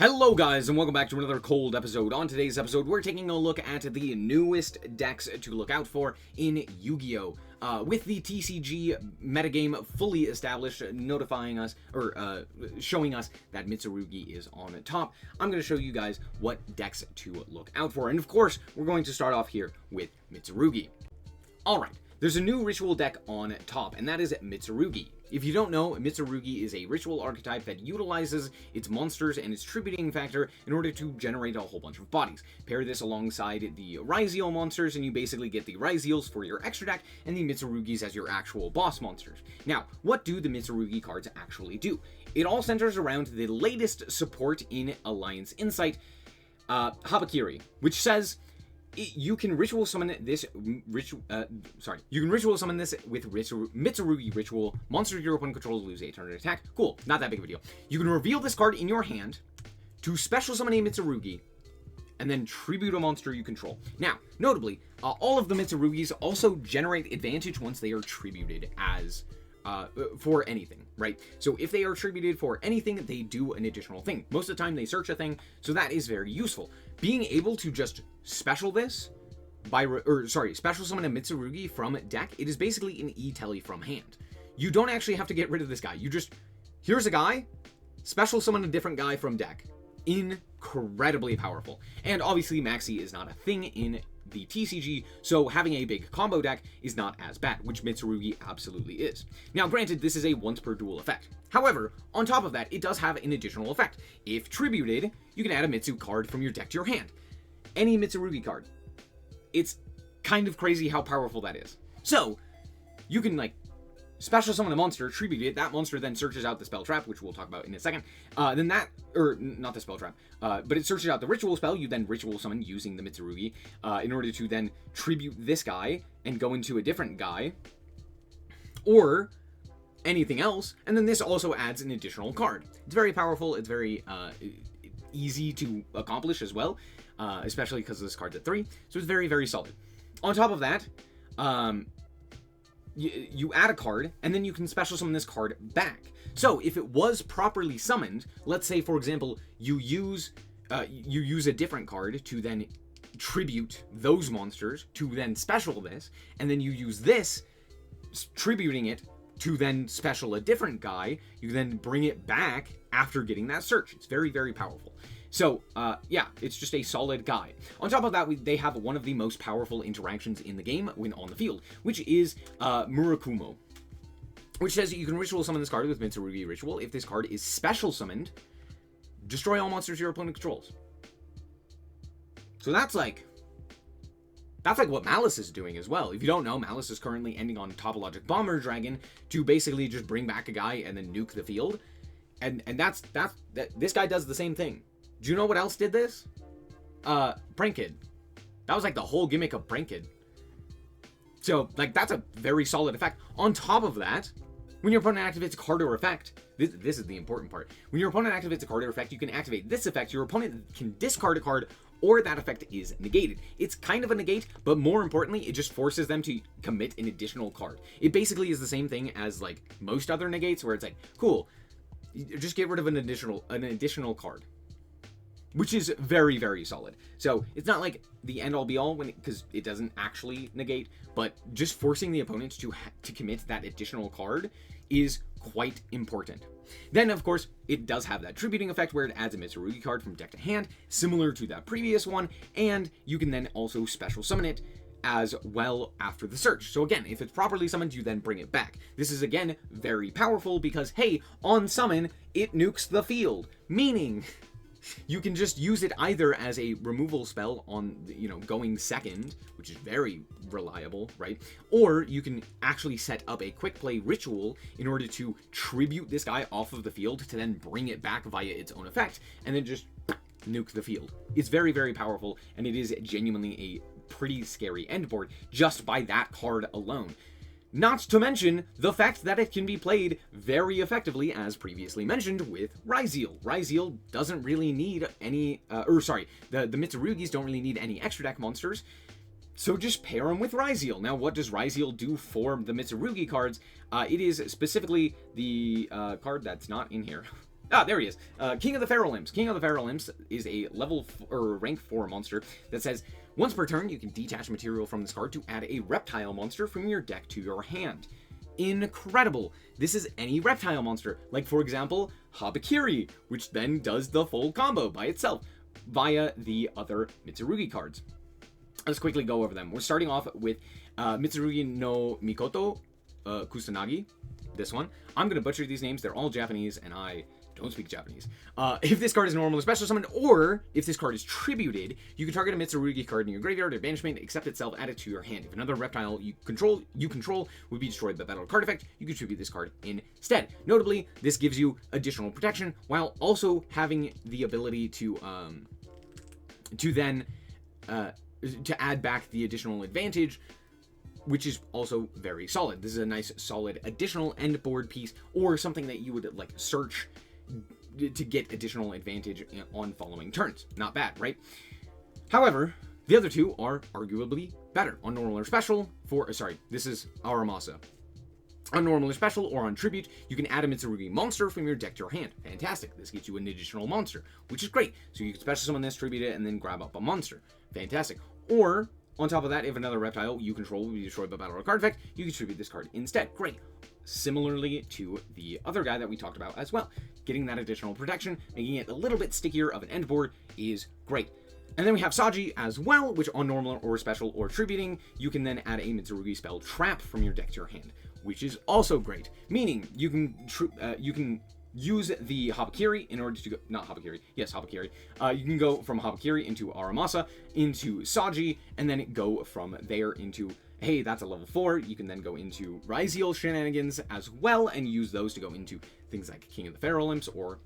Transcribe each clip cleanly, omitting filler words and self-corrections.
Hello guys, and welcome back to another cold episode. On today's episode, we're taking a look at the newest decks to look out for in Yu-Gi-Oh! With the TCG metagame fully established, notifying us, or showing us that Mitsurugi is on top, I'm going to show you guys what decks to look out for. And of course, we're going to start off here with Mitsurugi. Alright, there's a new ritual deck on top, and that is Mitsurugi. If you don't know, Mitsurugi is a ritual archetype that utilizes its monsters and its tributing factor in order to generate a whole bunch of bodies. Pair this alongside the Ryzeal monsters, and you basically get the Ryzeals for your extra deck, and the Mitsurugis as your actual boss monsters. Now, what do the Mitsurugi cards actually do? It all centers around the latest support in Alliance Insight, Habakiri, which says you can ritual summon this with Mitsurugi Ritual. Monsters your opponent controls lose a turn attack. Cool, not that big of a deal. You can reveal this card in your hand to special summon a Mitsurugi, and then tribute a monster you control. Now, notably, all of the Mitsurugis also generate advantage once they are tributed as for anything, right? So if they are tributed for anything, they do an additional thing. Most of the time they search a thing, so that is very useful. Being able to just special this special summon a Mitsurugi from deck, it is basically an E-Telly from hand. You don't actually have to get rid of this guy. You just, here's a guy, special summon a different guy from deck. Incredibly powerful. And obviously Maxi is not a thing in the TCG, so having a big combo deck is not as bad, which Mitsurugi absolutely is. Now granted, this is a once per duel effect. However, on top of that, it does have an additional effect. If tributed, you can add a Mitsu card from your deck to your hand. Any Mitsurugi card. It's kind of crazy how powerful that is. So, you can special summon a monster, tribute it, that monster then searches out the spell trap, which we'll talk about in a second. Not the spell trap, but it searches out the ritual spell, you then ritual summon using the Mitsurugi, in order to then tribute this guy and go into a different guy, or anything else, and then this also adds an additional card. It's very powerful, it's very easy to accomplish as well, especially because this card's at 3, so it's very, very solid. On top of that, you add a card, and then you can special summon this card back. So if it was properly summoned, let's say for example you use a different card to then tribute those monsters to then special this, and then you use this tributing it to then special a different guy, you then bring it back after getting that search. It's very, very powerful. So, yeah, it's just a solid guy. On top of that, they have one of the most powerful interactions in the game when on the field, which is Murakumo, which says that you can ritual summon this card with Mitsurugi Ritual. If this card is special summoned, destroy all monsters your opponent controls. So that's like what Maliss is doing as well. If you don't know, Maliss is currently ending on Topologic Bomber Dragon to basically just bring back a guy and then nuke the field. And this guy does the same thing. Do you know what else did this? Prank Kid. That was like the whole gimmick of Prank Kid. So, that's a very solid effect. On top of that, when your opponent activates a card or effect, this is the important part. When your opponent activates a card or effect, you can activate this effect. Your opponent can discard a card, or that effect is negated. It's kind of a negate, but more importantly, it just forces them to commit an additional card. It basically is the same thing as most other negates, where it's cool, just get rid of an additional card, which is very, very solid. So it's not like the end all be all because it doesn't actually negate, but just forcing the opponent to commit that additional card is quite important. Then, of course, it does have that tributing effect where it adds a Mitsurugi card from deck to hand, similar to that previous one, and you can then also special summon it as well after the search. So again, if it's properly summoned, you then bring it back. This is again very powerful because, hey, on summon, it nukes the field, meaning you can just use it either as a removal spell on, going second, which is very reliable, right? Or you can actually set up a quick play ritual in order to tribute this guy off of the field to then bring it back via its own effect, and then just nuke the field. It's very, very powerful, and it is genuinely a pretty scary end board just by that card alone. Not to mention the fact that it can be played very effectively, as previously mentioned, with Ryzeal. Ryzeal doesn't really need any, the Mitsurugis don't really need any extra deck monsters, so just pair them with Ryzeal. Now, what does Ryzeal do for the Mitsurugi cards? It is specifically the card that's not in here. Ah, there he is. King of the Feral Imps. King of the Feral Imps is a rank 4 monster that says, once per turn, you can detach material from this card to add a reptile monster from your deck to your hand. Incredible. This is any reptile monster, like for example, Habakiri, which then does the full combo by itself via the other Mitsurugi cards. Let's quickly go over them. We're starting off with Mitsurugi no Mikoto Kusanagi. This one. I'm going to butcher these names. They're all Japanese, and I don't speak Japanese. If this card is normal or special summoned, or if this card is tributed, you can target a Mitsurugi card in your graveyard or banishment, accept itself, add it to your hand. If another reptile you control would be destroyed by battle card effect, you can tribute this card instead. Notably, this gives you additional protection while also having the ability to add back the additional advantage, which is also very solid. This is a nice, solid additional end board piece, or something that you would like search to get additional advantage on following turns. Not bad, right? However, the other two are arguably better. On normal or special, this is Aramasa. On normal or special, or on tribute, you can add a Mitsurugi monster from your deck to your hand. Fantastic. This gets you an additional monster, which is great. So you can special summon this, tribute it, and then grab up a monster. Fantastic. Or, on top of that, if another reptile you control will be destroyed by battle or card effect, you can tribute this card instead. Great. Similarly to the other guy that we talked about as well. Getting that additional protection, making it a little bit stickier of an end board is great. And then we have Saji as well, which on normal or special or tributing, you can then add a Mitsurugi spell Trap from your deck to your hand, which is also great. Meaning, you can use the Habakiri in order to go... Not Habakiri. Yes, Habakiri. You can go from Habakiri into Aramasa, into Saji, and then go from there into... Hey, that's a level 4. You can then go into Ryzeal shenanigans as well, and use those to go into things like King of the Feral Imps, or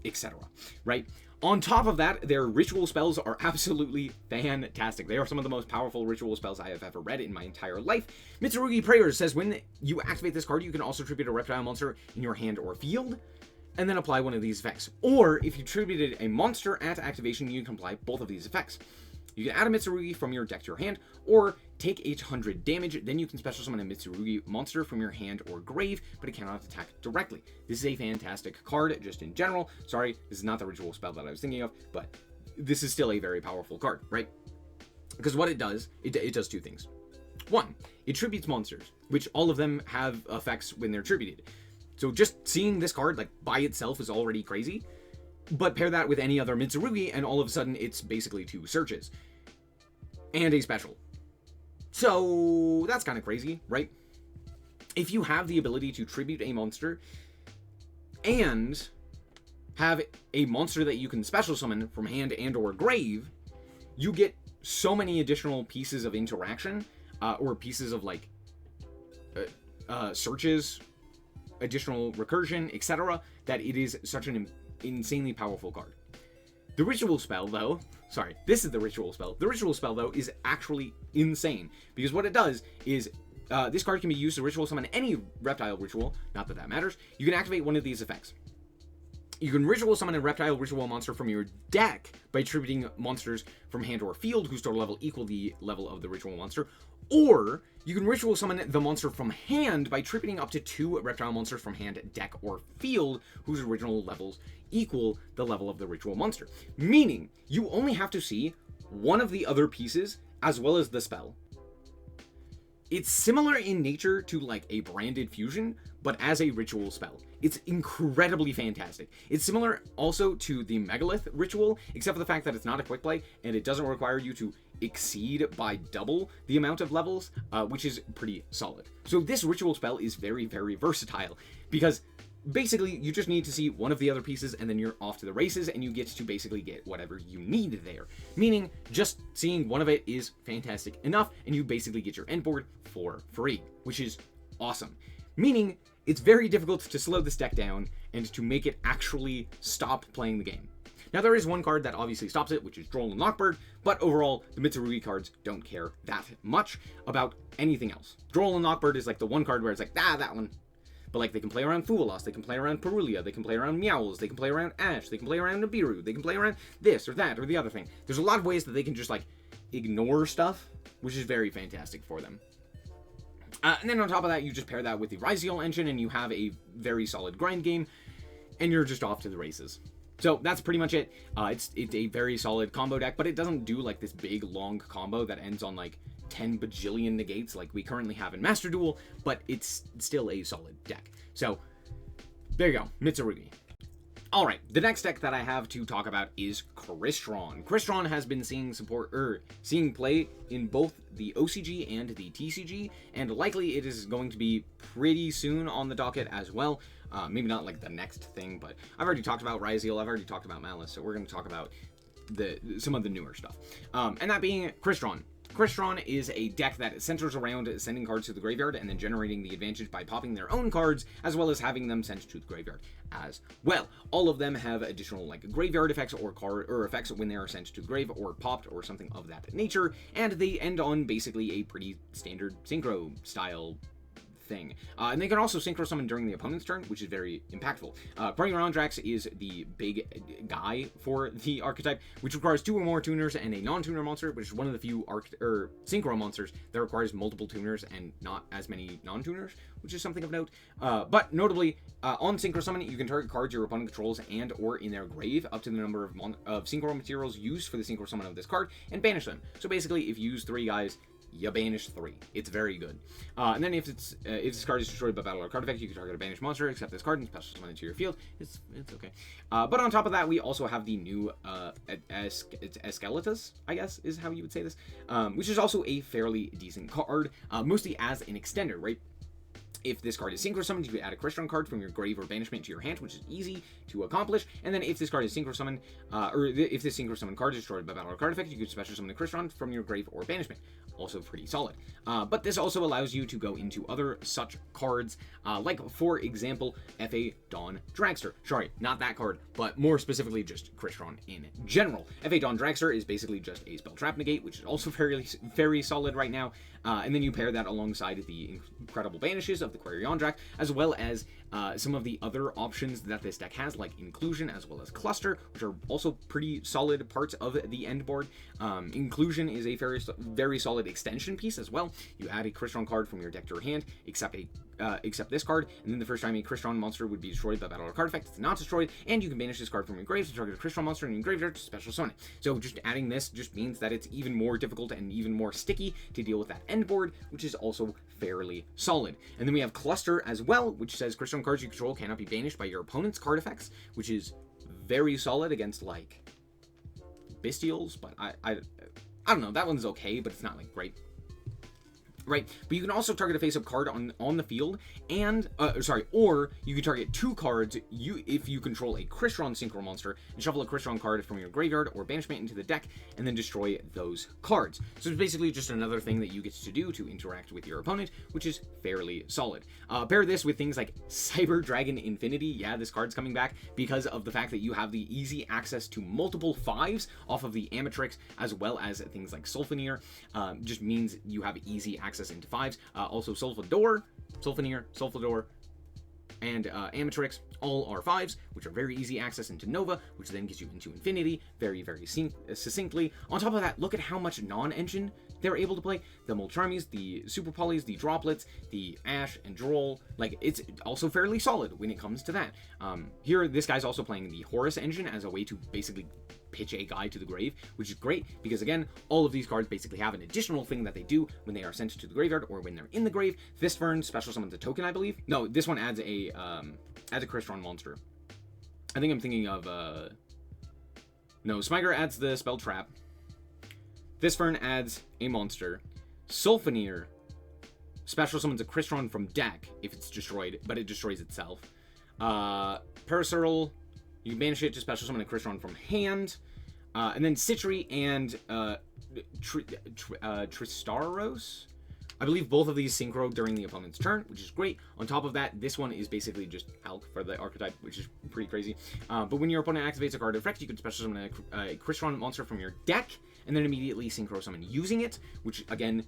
etc. Right? On top of that, their ritual spells are absolutely fantastic. They are some of the most powerful ritual spells I have ever read in my entire life. Mitsurugi Prayers says when you activate this card, you can also tribute a reptile monster in your hand or field, and then apply one of these effects. Or, if you tributed a monster at activation, you can apply both of these effects. You can add a Mitsurugi from your deck to your hand, or take 800 damage, then you can special summon a Mitsurugi monster from your hand or grave, but it cannot attack directly. This is a fantastic card, just in general. Sorry, this is not the ritual spell that I was thinking of, but this is still a very powerful card, right? Because what it does, it does two things. One, it tributes monsters, which all of them have effects when they're tributed. So just seeing this card, like, by itself is already crazy. But pair that with any other Mitsurugi, and all of a sudden it's basically 2 searches. And a special. So that's kind of crazy, right? If you have the ability to tribute a monster, and have a monster that you can special summon from hand and or grave, you get so many additional pieces of interaction, or pieces of like searches, additional recursion, etc., that it is such an insanely powerful card. The ritual spell, though, this is the ritual spell. The ritual spell, though, is actually insane, because what it does is, this card can be used to ritual summon any reptile ritual, not that that matters. You can activate one of these effects. You can ritual summon a reptile ritual monster from your deck by attributing monsters from hand or field whose total level equal the level of the ritual monster, or you can ritual summon the monster from hand by attributing up to 2 reptile monsters from hand, deck, or field whose original levels equal the level of the ritual monster. Meaning, you only have to see one of the other pieces as well as the spell. It's similar in nature to like a branded fusion, but as a ritual spell. It's incredibly fantastic. It's similar also to the Megalith ritual, except for the fact that it's not a quick play, and it doesn't require you to exceed by double the amount of levels, which is pretty solid. So this ritual spell is very, very versatile, because basically you just need to see one of the other pieces, and then you're off to the races, and you get to basically get whatever you need there. Meaning, just seeing one of it is fantastic enough, and you basically get your end board for free, which is awesome. Meaning, it's very difficult to slow this deck down and to make it actually stop playing the game. Now, there is one card that obviously stops it, which is Droll and Lockbird, but overall, the Mitsurugi cards don't care that much about anything else. Droll and Lockbird is like the one card where it's like, that one. But like, they can play around Fuwalos, they can play around Perulia, they can play around Meowls, they can play around Ash, they can play around Nibiru, they can play around this or that or the other thing. There's a lot of ways that they can just like ignore stuff, which is very fantastic for them. And then on top of that, you just pair that with the Ryzeal engine, and you have a very solid grind game. and you're just off to the races. So that's pretty much it. It's a very solid combo deck, but it doesn't do like this big long combo that ends on like 10 bajillion negates like we currently have in Master Duel, but it's still a solid deck. So there you go, Mitsurugi. Alright, the next deck that I have to talk about is Cristron. Cristron has been seeing play in both the OCG and the TCG, and likely it is going to be pretty soon on the docket as well. Maybe not like the next thing, but I've already talked about Ryzeal, I've already talked about Maliss, so we're going to talk about some of the newer stuff. And that being Cristron. Cristron is a deck that centers around sending cards to the graveyard and then generating the advantage by popping their own cards, as well as having them sent to the graveyard as well. All of them have additional like graveyard effects or effects when they are sent to the grave or popped or something of that nature, and they end on basically a pretty standard synchro style thing. And they can also synchro summon during the opponent's turn, which is very impactful. Cristron is the big guy for the archetype, which requires 2 or more tuners and a non-tuner monster, which is one of the few synchro monsters that requires multiple tuners and not as many non-tuners, which is something of note. But notably, on synchro summon, you can target cards your opponent controls and or in their grave up to the number of synchro materials used for the synchro summon of this card and banish them. So basically, if you use 3 guys, you banish 3. It's very good. And then if this card is destroyed by battle or card effect, you can target a banished monster, except this card, and special summon it to your field. It's okay. But on top of that, we also have the new Esqueletus, I guess is how you would say this, which is also a fairly decent card, mostly as an extender, right? If this card is synchro summoned, you can add a Cristron card from your grave or banishment to your hand, which is easy to accomplish. And then if this card is synchro summoned, if this synchro summon card is destroyed by battle or card effect, you can special summon a Cristron from your grave or banishment. Also pretty solid. But this also allows you to go into other such cards, like for example, F.A. Dawn Dragster. Sorry, not that card, but more specifically just Cristron in general. F.A. Dawn Dragster is basically just a spell trap negate, which is also very solid right now. And then you pair that alongside the incredible banishes of the Querion as well as some of the other options that this deck has, like Inclusion as well as Cluster, which are also pretty solid parts of the end board. Inclusion is a very solid extension piece as well. You add a Cristron card from your deck to your hand, except this card, and then the first time a Cristron monster would be destroyed by battle or card effect, it's not destroyed, and you can banish this card from your grave to target a Cristron monster in your graveyard to special summon it. So just adding this just means that it's even more difficult and even more sticky to deal with that end board, which is also fairly solid. And then we have Cluster as well, which says Cristron cards you control cannot be banished by your opponent's card effects, which is very solid against like Bestials, but I don't know, that one's okay, but it's not like great. Right, but you can also target a face-up card on the field, and or you can target 2 cards if you control a Cristron synchro monster and shuffle a Cristron card from your graveyard or banishment into the deck, and then destroy those cards. So it's basically just another thing that you get to do to interact with your opponent, which is fairly solid. Pair this with things like Cyber Dragon Infinity. Yeah, this card's coming back because of the fact that you have the easy access to multiple 5s off of the Amatrix, as well as things like Sulfenir. Just means you have easy access into 5s. Also Sulfenir, and Amatrix all are 5s, which are very easy access into Nova, which then gets you into Infinity very succinctly. On top of that, look at how much non-engine they're able to play. The Molcharmies, the Super Polys, the Droplets, the Ash and Droll, like it's also fairly solid when it comes to that. Here, this guy's also playing the Horus engine as a way to basically pitch a guy to the grave, which is great because again, all of these cards basically have an additional thing that they do when they are sent to the graveyard or when they're in the grave. Fistfern special summons a token, I believe. No, this one adds a Cristron monster. I think I'm thinking of no, Smyger adds the spell trap. Fistfern adds a monster. Sulfenir special summons a Cristron from deck if it's destroyed, but it destroys itself. Parasurl, you can banish it to special summon a Cristron from hand. And then Citri and Tristaros. I believe both of these synchro during the opponent's turn, which is great. On top of that, this one is basically just Hulk for the archetype, which is pretty crazy. But when your opponent activates a card effect, you can special summon a Cristron monster from your deck, and then immediately synchro summon using it, which again,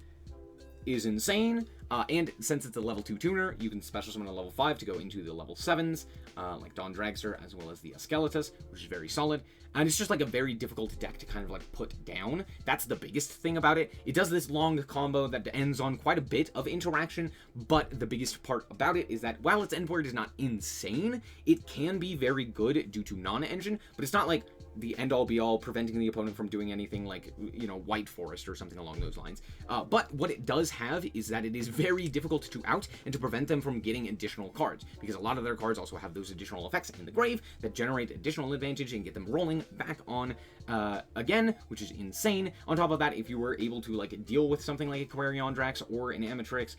is insane. And since it's a level 2 tuner, you can special summon a level 5 to go into the level 7s, like Dawn Dragster, as well as the Skeletus, which is very solid. And it's just like a very difficult deck to kind of like put down. That's the biggest thing about it. It does this long combo that ends on quite a bit of interaction, but the biggest part about it is that while its endboard is not insane, it can be very good due to non-engine, but it's not like the end-all be-all, preventing the opponent from doing anything like, you know, White Forest or something along those lines. But what it does have is that it is very difficult to out and to prevent them from getting additional cards, because a lot of their cards also have those additional effects in the grave that generate additional advantage and get them rolling back on again, which is insane. On top of that, if you were able to like deal with something like a Quarion Drax or an Amatrix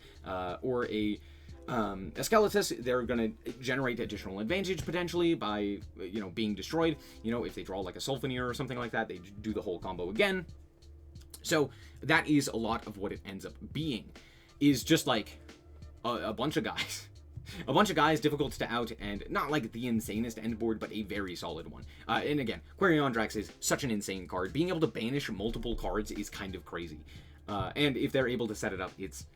or a Skeletus, they're going to generate additional advantage potentially by, you know, being destroyed. You know, if they draw like a Sulfonier or something like that, they do the whole combo again. So that is a lot of what it ends up being, is just like a bunch of guys. A bunch of guys, difficult to out, and not like the insanest end board, but a very solid one. And again, Quarion Drax is such an insane card. Being able to banish multiple cards is kind of crazy. And if they're able to set it up, it's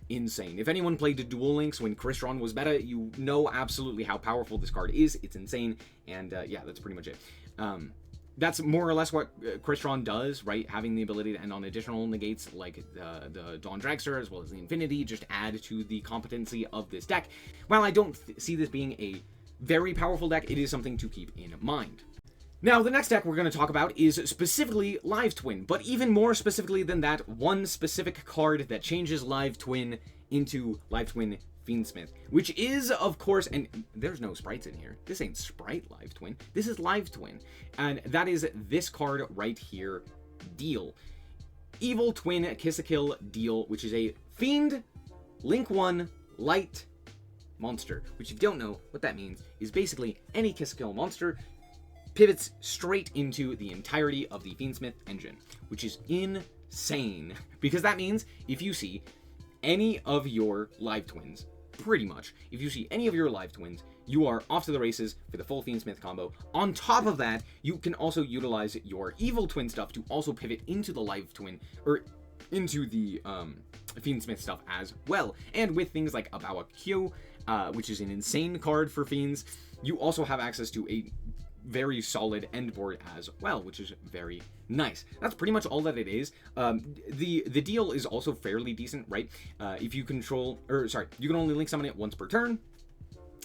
insane. If anyone played Duel Links when Cristron was meta, you know absolutely how powerful this card is. It's insane, and yeah, that's pretty much it. That's more or less what Cristron does, right? Having the ability to end on additional negates like the Dawn Dragster as well as the Infinity just add to the competency of this deck. While I don't see this being a very powerful deck, it is something to keep in mind. Now, the next deck we're going to talk about is specifically Live Twin, but even more specifically than that, one specific card that changes Live Twin into Live Twin Fiendsmith, which is, of course, and there's no sprites in here. This ain't Sprite Live Twin. This is Live Twin, and that is this card right here, Deal. Evil Twin Kiss-a-Kill Deal, which is a Fiend, Link 1, Light monster, which if you don't know what that means, is basically any Kiss-a-Kill monster pivots straight into the entirety of the Fiendsmith engine, which is insane, because that means if you see any of your Live Twins, pretty much, if you see any of your Live Twins, you are off to the races for the full Fiendsmith combo. On top of that, you can also utilize your Evil Twin stuff to also pivot into the Live Twin, or into the Fiendsmith stuff as well. And with things like Abawa Q, which is an insane card for Fiends, you also have access to a very solid end board as well, which is very nice. That's pretty much all that it is. The deal is also fairly decent, right? If you control, or sorry, you can only link summon it once per turn,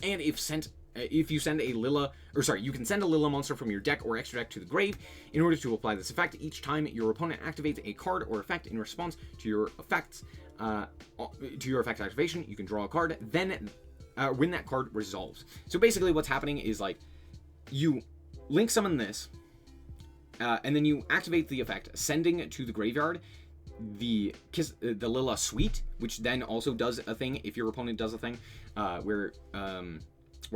and if you send a Lilla, or sorry, you can send a Lilla monster from your deck or extra deck to the grave in order to apply this effect each time your opponent activates a card or effect in response to your effects, to your effect activation. You can draw a card, then when that card resolves. So basically what's happening is like, you link summon this, and then you activate the effect, sending to the graveyard the Lilla Suite, which then also does a thing if your opponent does a thing, where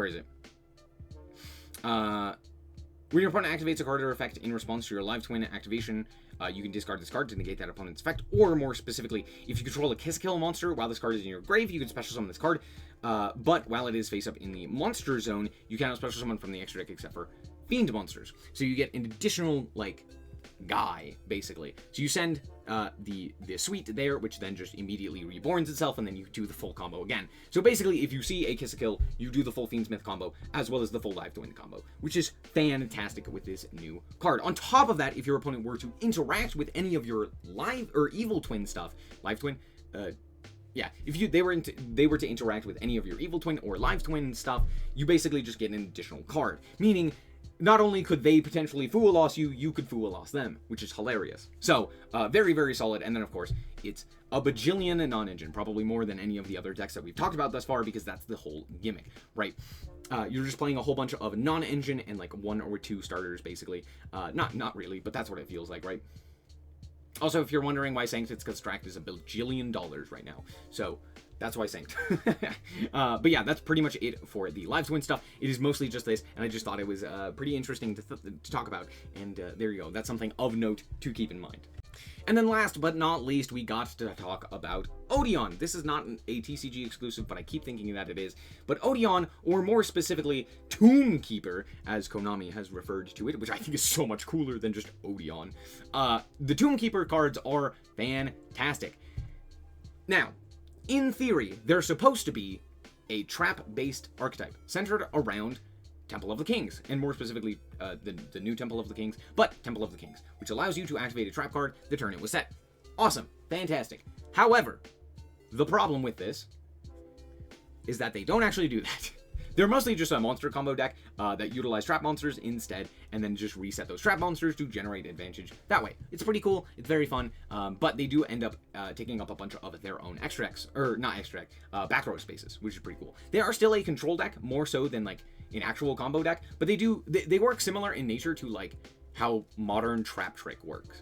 is it? When your opponent activates a card or effect in response to your Live Twin activation, you can discard this card to negate that opponent's effect, or more specifically, if you control a Kiss-a-Kill monster while this card is in your grave, you can special summon this card, but while it is face up in the monster zone, you cannot special summon from the extra deck except for Fiend monsters. So you get an additional, like, guy, basically. So you send the suite there, which then just immediately reborns itself, and then you do the full combo again. So basically, if you see a Kiss-a-Kill, you do the full Fiendsmith combo, as well as the full Live Twin combo, which is fantastic with this new card. On top of that, if your opponent were to interact with any of your Live or Evil Twin stuff, Live Twin, yeah, if they were to interact with any of your Evil Twin or Live Twin stuff, you basically just get an additional card, meaning not only could they potentially Fool Loss you, you could Fool Loss them, which is hilarious. So, very, very solid. And then, of course, it's a bajillion and non-engine, probably more than any of the other decks that we've talked about thus far, because that's the whole gimmick, right? You're just playing a whole bunch of non-engine and, like, 1 or 2 starters, basically. Not really, but that's what it feels like, right? Also, if you're wondering why Sanct, it's because Stract is $1 bajillion right now. So, that's why Sanct. But yeah, that's pretty much it for the Live Twin stuff. It is mostly just this, and I just thought it was pretty interesting to talk about. And there you go. That's something of note to keep in mind. And then last but not least, we got to talk about Odon. This is not a TCG exclusive, but I keep thinking that it is. But Odon, or more specifically, Tomb Keeper, as Konami has referred to it, which I think is so much cooler than just Odon. The Tomb Keeper cards are fantastic. Now, in theory, they're supposed to be a trap-based archetype centered around Temple of the Kings, and more specifically, the new Temple of the Kings, but Temple of the Kings, which allows you to activate a trap card the turn it was set. Awesome. Fantastic. However, the problem with this is that they don't actually do that. They're mostly just a monster combo deck that utilize trap monsters instead, and then just reset those trap monsters to generate advantage that way. It's pretty cool. It's very fun, but they do end up taking up a bunch of their own extra decks, or not extra deck, back row spaces, which is pretty cool. They are still a control deck, more so than like an actual combo deck, but they work similar in nature to like how modern Trap Trick works.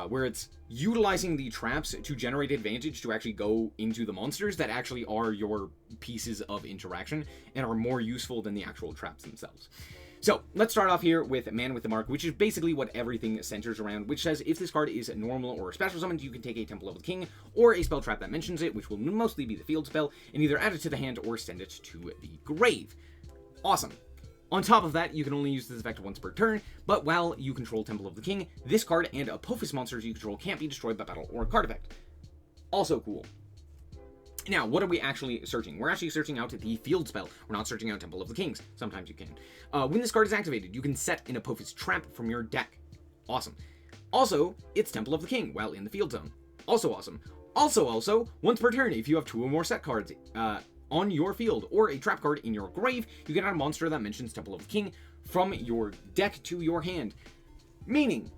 Where it's utilizing the traps to generate advantage to actually go into the monsters that actually are your pieces of interaction and are more useful than the actual traps themselves. So let's start off here with Man with the Mark, which is basically what everything centers around, which says if this card is a normal or a special summon, you can take a Temple of the King or a spell trap that mentions it, which will mostly be the field spell, and either add it to the hand or send it to the grave. Awesome. On top of that, you can only use this effect once per turn, but while you control Temple of the King, this card and Apophis monsters you control can't be destroyed by battle or card effect. Also cool. Now, what are we actually searching? We're actually searching out the field spell. We're not searching out Temple of the Kings. Sometimes you can. When this card is activated, you can set an Apophis trap from your deck. Awesome. Also, it's Temple of the King while in the field zone. Also awesome. Also, once per turn, if you have 2 or more set cards, on your field, or a trap card in your grave, you can add a monster that mentions Temple of the King from your deck to your hand. Meaning,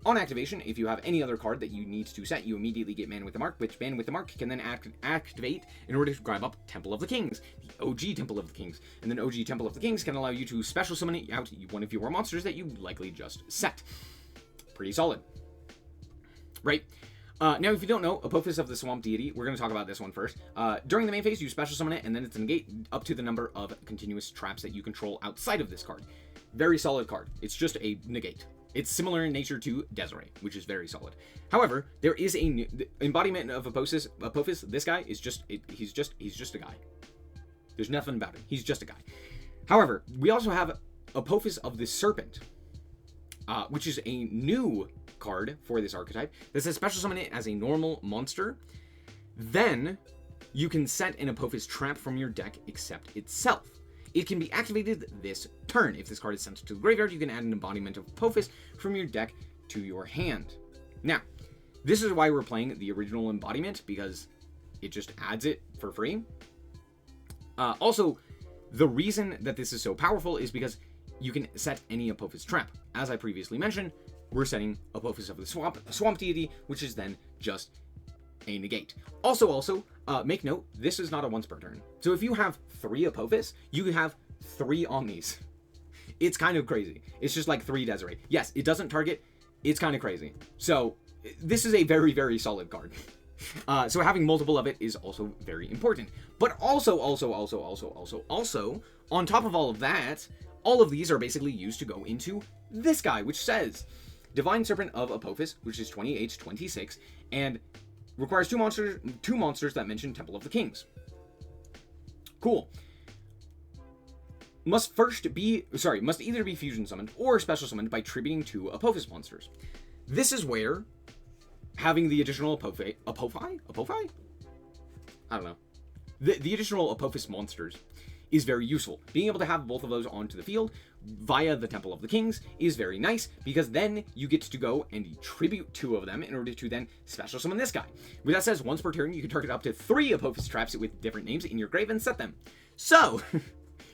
on activation, if you have any other card that you need to set, you immediately get Man with the Mark, which Man with the Mark can then activate in order to grab up Temple of the Kings, the OG Temple of the Kings. And then OG Temple of the Kings can allow you to special summon out one of your monsters that you likely just set. Pretty solid. Right? Now, if you don't know, Apophis of the Swamp Deity, we're going to talk about this one first. During the main phase, you special summon it, and then it's a negate up to the number of continuous traps that you control outside of this card. Very solid card. It's just a negate. It's similar in nature to Desiree, which is very solid. However, there is a new embodiment of Apophis. This guy is he's just a guy. There's nothing about him. He's just a guy. However, we also have Apophis of the Serpent, which is a new card for this archetype that says special summon it as a normal monster. Then you can set an Apophis trap from your deck except itself. It can be activated this turn. If this card is sent to the graveyard, you can add an embodiment of Apophis from your deck to your hand. Now, this is why we're playing the original embodiment, because it just adds it for free. Also, the reason that this is so powerful is because you can set any Apophis trap. As I previously mentioned, we're setting Apophis of the Swamp Deity, which is then just a negate. Also, make note, this is not a once per turn. So if you have 3 Apophis, you can have 3 Omnis. It's kind of crazy. It's just like 3 Desiree. Yes, it doesn't target. It's kind of crazy. So this is a very, very solid card. So having multiple of it is also very important. But also, on top of all of that, all of these are basically used to go into this guy, which says Divine Serpent of Apophis, which is 20/26, and requires 2 monsters that mention Temple of the Kings. Cool. Must either be fusion summoned or special summoned by tributing 2 Apophis monsters. This is where having the additional Apophi? I don't know. The additional Apophis monsters is very useful. Being able to have both of those onto the field via the Temple of the Kings is very nice, because then you get to go and tribute 2 of them in order to then special summon this guy. With that says, once per turn, you can target up to 3 Apophis traps with different names in your grave and set them. So,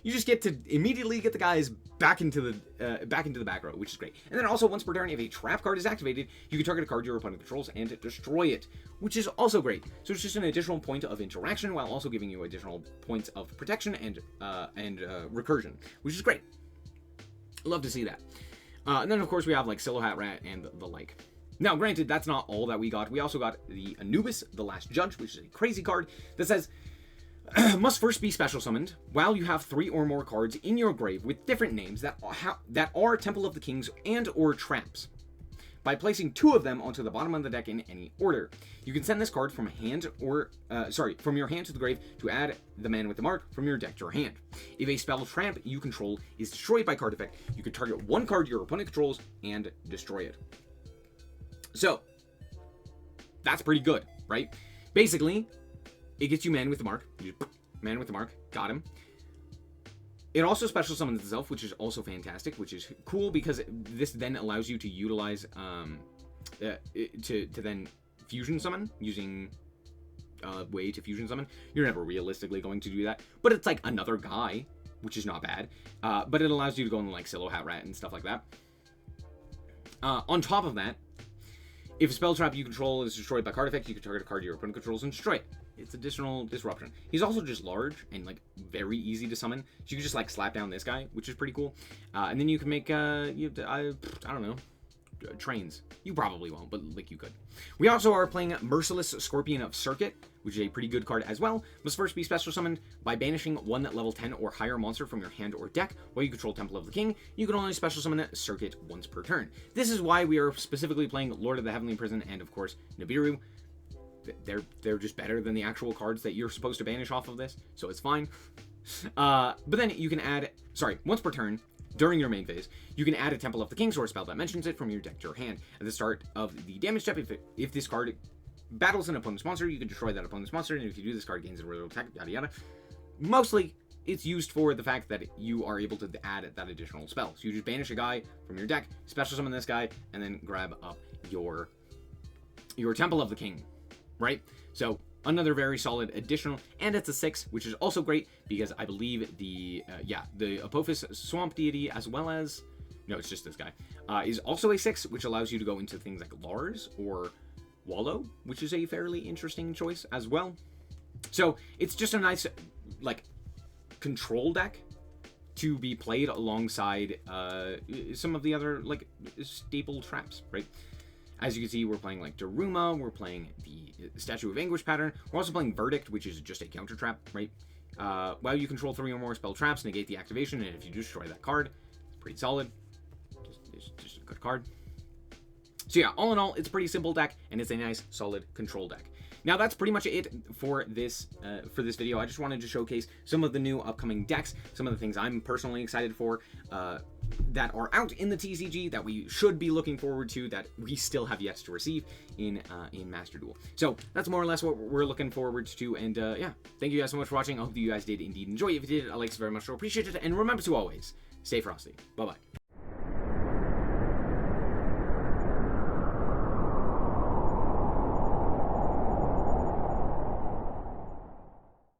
you just get to immediately get the guys back into the back row, which is great. And then also, once per turn, if a trap card is activated, you can target a card your opponent controls and destroy it, which is also great. So it's just an additional point of interaction while also giving you additional points of protection and recursion, which is great. Love to see that. And then, of course, we have like Silhouette Rat and the like. Now, granted, that's not all that we got. We also got the Anubis, the Last Judge, which is a crazy card that says must first be special summoned while you have 3 or more cards in your grave with different names that are Temple of the Kings and or traps, by placing 2 of them onto the bottom of the deck in any order. You can send this card from from your hand to the grave to add the Man with the Mark from your deck to your hand. If a spell trap you control is destroyed by card effect, you can target 1 card your opponent controls and destroy it. So, that's pretty good, right? Basically, it gets you Man with the Mark. Man with the Mark. Got him. It also special summons itself, which is also fantastic, which is cool because this then allows you to utilize to then fusion summon using a way to fusion summon. You're never realistically going to do that, but it's like another guy, which is not bad. But it allows you to go into like Silo Hat Rat and stuff like that. On top of that, if a spell trap you control is destroyed by card effect, you can target a card your opponent controls and destroy it. It's additional disruption. He's also just large and like very easy to summon. So you can just like slap down this guy, which is pretty cool. And then you can make I don't know, trains. You probably won't, but like you could. We also are playing Merciless Scorpion of Circuit, which is a pretty good card as well. Must first be special summoned by banishing one level 10 or higher monster from your hand or deck while you control Temple of the King. You can only special summon Circuit once per turn. This is why we are specifically playing Lord of the Heavenly Prison and of course Nibiru. They're just better than the actual cards that you're supposed to banish off of this, so it's fine. But then you can add, once per turn, during your main phase, you can add a Temple of the King or a spell that mentions it from your deck to your hand. At the start of the damage step, if this card battles an opponent's monster, you can destroy that opponent's monster, and if you do, this card gains a royal attack, yada yada. Mostly, it's used for the fact that you are able to add that additional spell. So you just banish a guy from your deck, special summon this guy, and then grab up your Temple of the King, right? So another very solid additional, and it's a 6, which is also great because I believe the Apophis Swamp Deity, as well as, no, it's just this guy, is also a 6, which allows you to go into things like Lars or Wallow, which is a fairly interesting choice as well. So it's just a nice, like, control deck to be played alongside some of the other, like, staple traps, right? As you can see, we're playing like Daruma, we're playing the Statue of Anguish pattern, we're also playing Verdict, which is just a counter trap, right? While you control 3 or more spell traps, negate the activation, and if you destroy that card, it's pretty solid. It's just a good card. So yeah, all in all, it's a pretty simple deck, and it's a nice, solid control deck. Now that's pretty much it for this video. I just wanted to showcase some of the new upcoming decks, some of the things I'm personally excited for, that are out in the TCG that we should be looking forward to, that we still have yet to receive in Master Duel. So that's more or less what we're looking forward to, and yeah, thank you guys so much for watching. I hope that you guys did indeed enjoy. If you did, I like very much so appreciate it, and remember to always stay frosty. Bye bye.